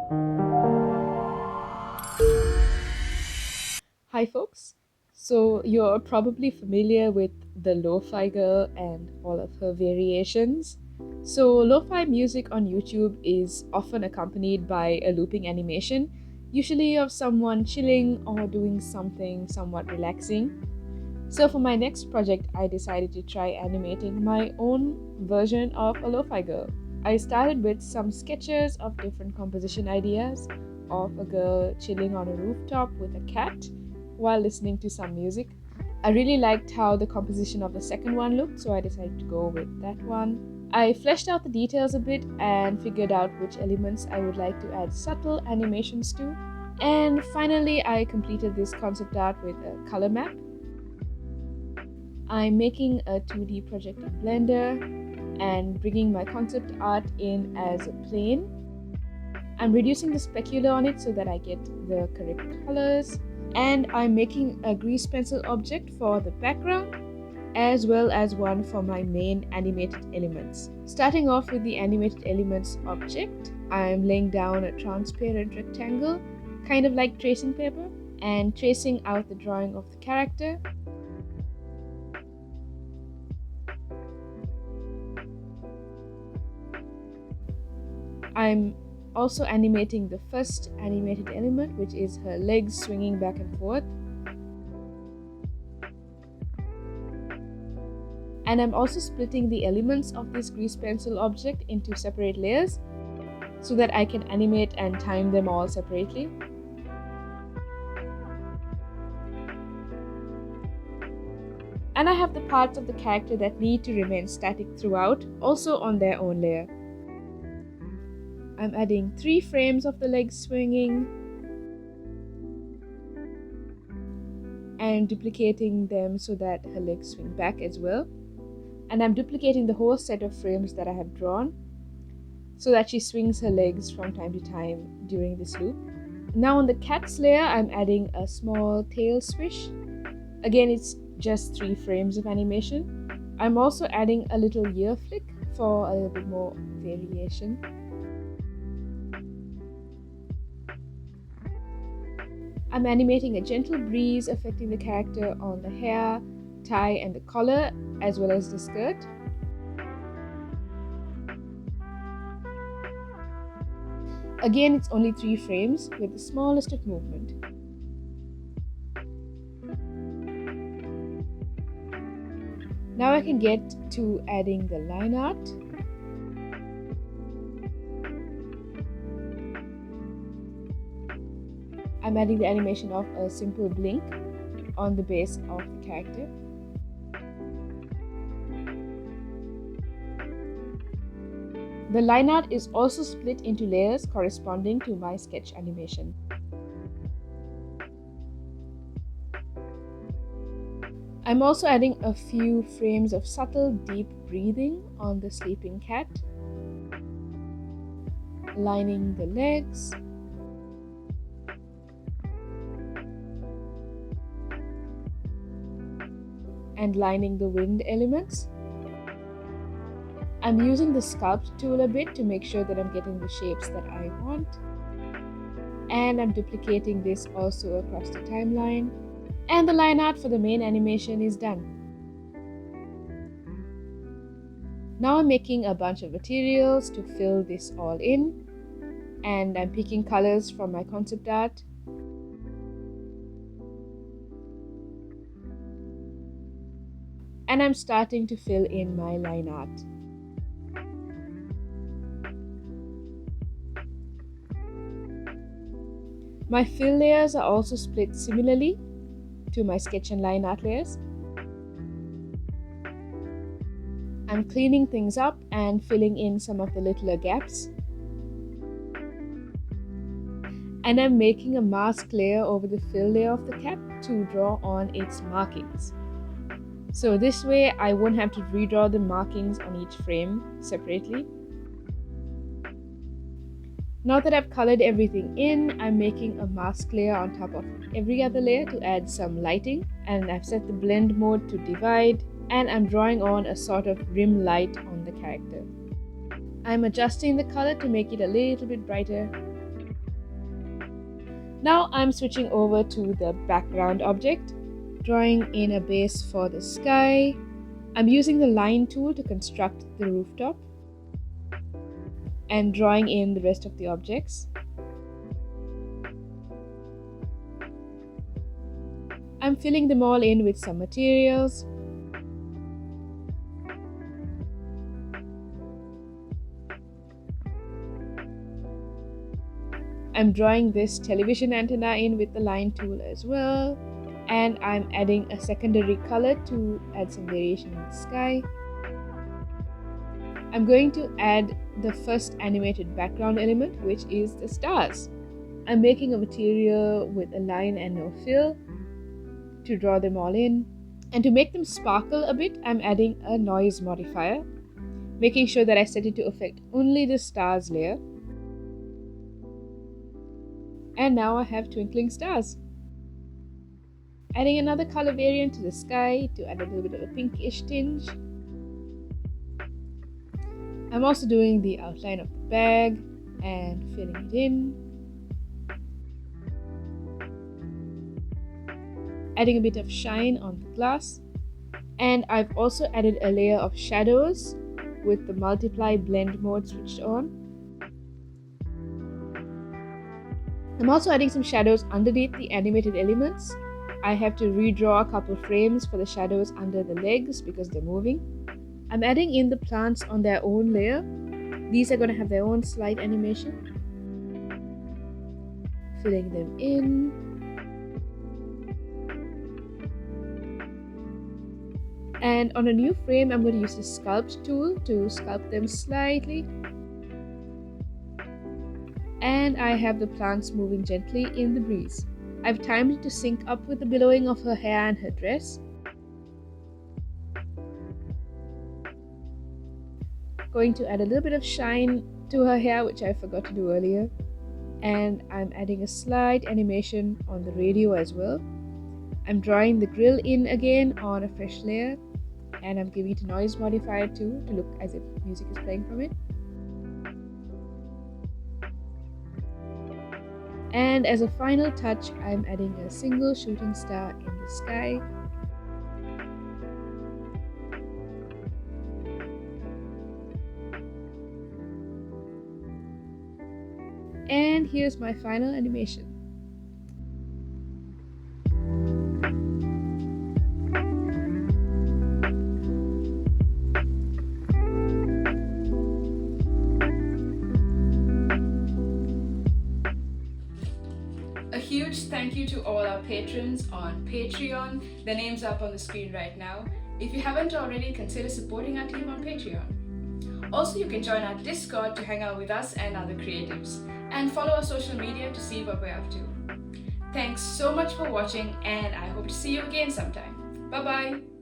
Hi, folks. So, you're probably familiar with the Lo-Fi girl and all of her variations. So, lo-fi music on YouTube is often accompanied by a looping animation, usually of someone chilling or doing something somewhat relaxing. So, for my next project, I decided to try animating my own version of a lo-fi girl. I started with some sketches of different composition ideas of a girl chilling on a rooftop with a cat while listening to some music. I really liked how the composition of the second one looked, so I decided to go with that one. I fleshed out the details a bit and figured out which elements I would like to add subtle animations to. And finally, I completed this concept art with a color map. I'm making a 2D project in Blender and bringing my concept art in as a plane. I'm reducing the specular on it so that I get the correct colors. And I'm making a grease pencil object for the background as well as one for my main animated elements. Starting off with the animated elements object, I'm laying down a transparent rectangle, kind of like tracing paper, and tracing out the drawing of the character. I'm also animating the first animated element, which is her legs swinging back and forth. And I'm also splitting the elements of this grease pencil object into separate layers so that I can animate and time them all separately. And I have the parts of the character that need to remain static throughout, also on their own layer. I'm adding 3 frames of the legs swinging and duplicating them so that her legs swing back as well. And I'm duplicating the whole set of frames that I have drawn so that she swings her legs from time to time during this loop. Now on the cat's layer, I'm adding a small tail swish. Again, it's just 3 frames of animation. I'm also adding a little ear flick for a little bit more variation. I'm animating a gentle breeze affecting the character on the hair, tie, and the collar, as well as the skirt. Again, it's only 3 frames with the smallest of movement. Now I can get to adding the line art. I'm adding the animation of a simple blink on the base of the character. The line art is also split into layers corresponding to my sketch animation. I'm also adding a few frames of subtle deep breathing on the sleeping cat, lining the legs, and lining the wind elements. I'm using the sculpt tool a bit to make sure that I'm getting the shapes that I want. And I'm duplicating this also across the timeline. And the line art for the main animation is done. Now I'm making a bunch of materials to fill this all in. And I'm picking colors from my concept art. And I'm starting to fill in my line art. My fill layers are also split similarly to my sketch and line art layers. I'm cleaning things up and filling in some of the littler gaps. And I'm making a mask layer over the fill layer of the cap to draw on its markings. So this way I won't have to redraw the markings on each frame separately. Now that I've colored everything in, I'm making a mask layer on top of every other layer to add some lighting, and I've set the blend mode to divide, and I'm drawing on a sort of rim light on the character. I'm adjusting the color to make it a little bit brighter, Now I'm switching over to the background object, drawing in a base for the sky. I'm using the line tool to construct the rooftop and drawing in the rest of the objects. I'm filling them all in with some materials. I'm drawing this television antenna in with the line tool as well. And I'm adding a secondary color to add some variation in the sky. I'm going to add the first animated background element, which is the stars. I'm making a material with a line and no fill to draw them all in. And to make them sparkle a bit, I'm adding a noise modifier, making sure that I set it to affect only the stars layer. And now I have twinkling stars. Adding another color variant to the sky to add a little bit of a pinkish tinge. I'm also doing the outline of the bag and filling it in. Adding a bit of shine on the glass. And I've also added a layer of shadows with the multiply blend mode switched on. I'm also adding some shadows underneath the animated elements. I have to redraw a couple frames for the shadows under the legs because they're moving. I'm adding in the plants on their own layer. These are going to have their own slight animation. Filling them in. And on a new frame, I'm going to use the sculpt tool to sculpt them slightly. And I have the plants moving gently in the breeze. I've timed it to sync up with the billowing of her hair and her dress. Going to add a little bit of shine to her hair, which I forgot to do earlier. And I'm adding a slight animation on the radio as well. I'm drawing the grill in again on a fresh layer. And I'm giving it a noise modifier too to look as if music is playing from it. And as a final touch, I'm adding a single shooting star in the sky. And here's my final animation. A huge thank you to all our patrons on Patreon. Their names are up on the screen right now. If you haven't already, consider supporting our team on Patreon. Also, you can join our Discord to hang out with us and other creatives, and follow our social media to see what we're up to. Thanks so much for watching, and I hope to see you again sometime. Bye bye!